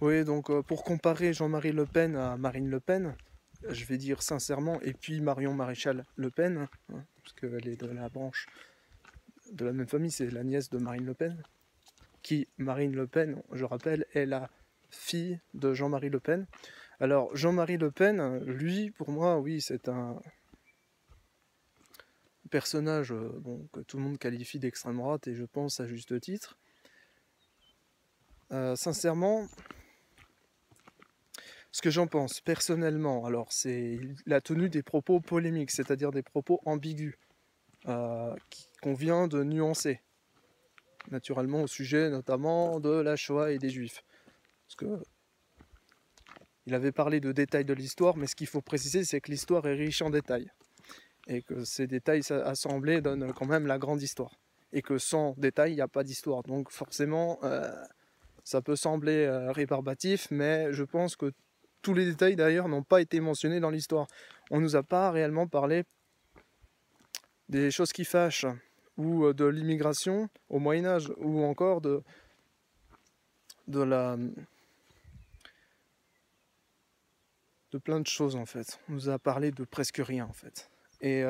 Oui, donc pour comparer Jean-Marie Le Pen à Marine Le Pen, je vais dire sincèrement, et puis Marion Maréchal Le Pen, hein, parce qu'elle est de la branche de la même famille, c'est la nièce de Marine Le Pen, qui, Marine Le Pen, je rappelle, est la fille de Jean-Marie Le Pen. Alors Jean-Marie Le Pen, lui, pour moi, oui, c'est un personnage bon, que tout le monde qualifie d'extrême droite, et je pense à juste titre. Sincèrement, ce que j'en pense personnellement, alors c'est la tenue des propos polémiques, c'est-à-dire des propos ambigus, qu'on vient de nuancer, naturellement au sujet notamment de la Shoah et des Juifs. Parce que il avait parlé de détails de l'histoire, mais ce qu'il faut préciser, c'est que l'histoire est riche en détails, et que ces détails assemblés donnent quand même la grande histoire, et que sans détails, il n'y a pas d'histoire. Donc forcément, ça peut sembler rébarbatif, mais je pense que tous les détails d'ailleurs n'ont pas été mentionnés dans l'histoire. On ne nous a pas réellement parlé des choses qui fâchent, ou de l'immigration au Moyen-Âge, ou encore de plein de choses en fait. On nous a parlé de presque rien en fait. Et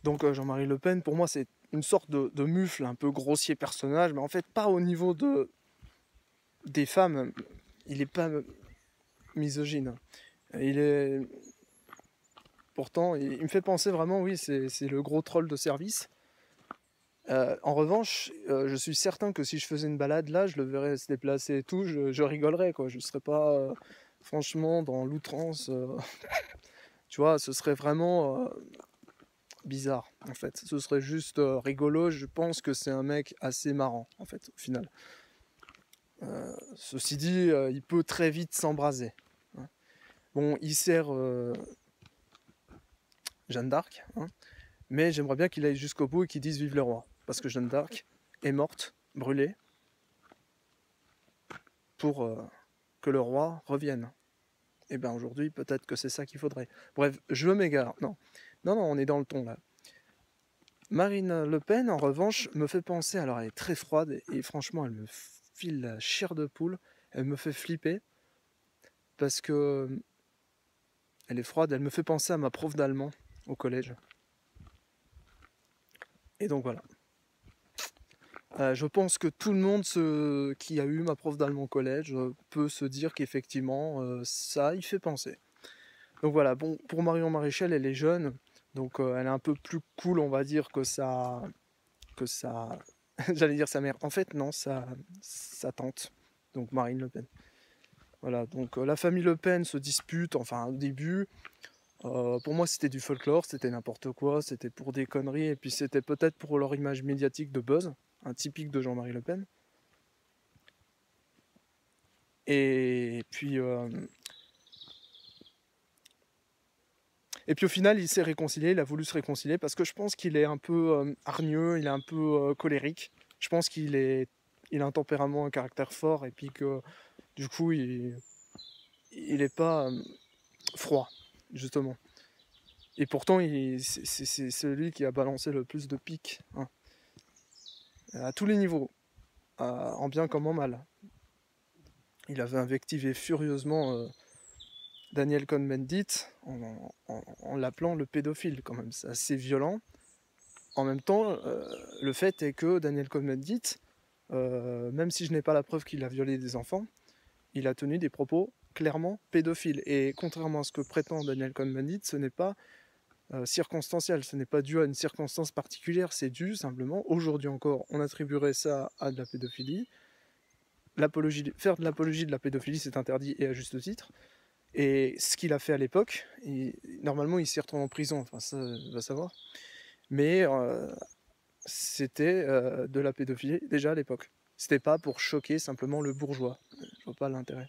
donc Jean-Marie Le Pen, pour moi, c'est une sorte de mufle, un peu grossier personnage, mais en fait pas au niveau des femmes. Il n'est pas misogyne. Il est pourtant, il me fait penser vraiment, oui, c'est le gros troll de service. En revanche, je suis certain que si je faisais une balade là, je le verrais se déplacer et tout, je rigolerais, quoi. Je serais pas franchement dans l'outrance. Tu vois, ce serait vraiment bizarre, en fait. Ce serait juste rigolo. Je pense que c'est un mec assez marrant, en fait, au final. Ceci dit, il peut très vite s'embraser. Hein. Bon, il sert Jeanne d'Arc, hein, mais j'aimerais bien qu'il aille jusqu'au bout et qu'il dise vive le roi. Parce que Jeanne d'Arc est morte, brûlée, pour que le roi revienne. Et bien aujourd'hui, peut-être que c'est ça qu'il faudrait. Bref, je m'égare. Non, on est dans le ton là. Marine Le Pen, en revanche, me fait penser, alors elle est très froide, et franchement, elle me file la chair de poule, elle me fait flipper, parce que elle est froide, elle me fait penser à ma prof d'allemand au collège. Et donc voilà. Je pense que tout le monde qui a eu ma prof d'allemand au collège peut se dire qu'effectivement, ça y fait penser. Donc voilà, bon, pour Marion Maréchal, elle est jeune, donc elle est un peu plus cool, on va dire, que ça... J'allais dire sa mère. En fait, non, sa tante, donc Marine Le Pen. Voilà, donc la famille Le Pen se dispute, enfin au début, pour moi c'était du folklore, c'était n'importe quoi, c'était pour des conneries, et puis c'était peut-être pour leur image médiatique de buzz, un typique de Jean-Marie Le Pen. Et puis au final, il s'est réconcilié, il a voulu se réconcilier, parce que je pense qu'il est un peu hargneux, il est un peu colérique. Je pense il a un tempérament, un caractère fort, et puis que du coup, il est pas froid, justement. Et pourtant, c'est celui qui a balancé le plus de pics, hein, à tous les niveaux, en bien comme en mal. Il avait invectivé furieusement Daniel Cohn-Bendit en l'appelant le pédophile, quand même. C'est assez violent. En même temps, le fait est que Daniel Cohn-Bendit, même si je n'ai pas la preuve qu'il a violé des enfants, il a tenu des propos clairement pédophiles. Et contrairement à ce que prétend Daniel Cohn-Bendit, ce n'est pas circonstanciel, ce n'est pas dû à une circonstance particulière, c'est dû simplement, aujourd'hui encore, on attribuerait ça à de la pédophilie. Faire de l'apologie de la pédophilie, c'est interdit, et à juste titre. Et ce qu'il a fait à l'époque, normalement il s'y retrouve en prison, enfin ça va savoir, mais c'était de la pédophilie déjà à l'époque. C'était pas pour choquer simplement le bourgeois. Je vois pas l'intérêt.